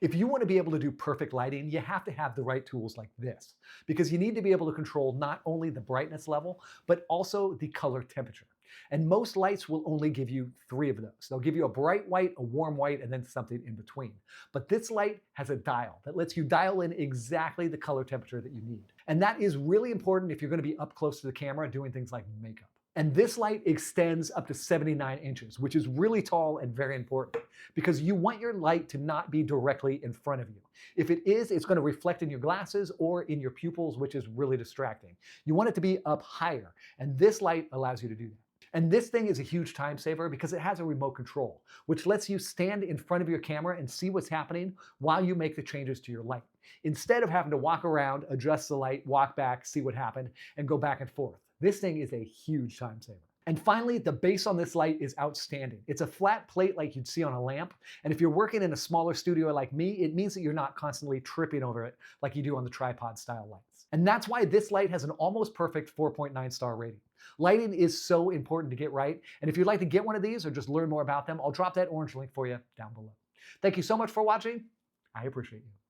If you want to be able to do perfect lighting, you have to have the right tools like this, because you need to be able to control not only the brightness level, but also the color temperature. And most lights will only give you 3 of those. They'll give you a bright white, a warm white, and then something in between. But this light has a dial that lets you dial in exactly the color temperature that you need. And that is really important if you're going to be up close to the camera doing things like makeup. And this light extends up to 79 inches, which is really tall and very important because you want your light to not be directly in front of you. If it is, it's going to reflect in your glasses or in your pupils, which is really distracting. You want it to be up higher, and this light allows you to do that. And this thing is a huge time saver because it has a remote control, which lets you stand in front of your camera and see what's happening while you make the changes to your light, instead of having to walk around, adjust the light, walk back, see what happened, and go back and forth. This thing is a huge time saver. And finally, the base on this light is outstanding. It's a flat plate like you'd see on a lamp. And if you're working in a smaller studio like me, it means that you're not constantly tripping over it like you do on the tripod style lights. And that's why this light has an almost perfect 4.9 star rating. Lighting is so important to get right. And if you'd like to get one of these or just learn more about them, I'll drop that orange link for you down below. Thank you so much for watching. I appreciate you.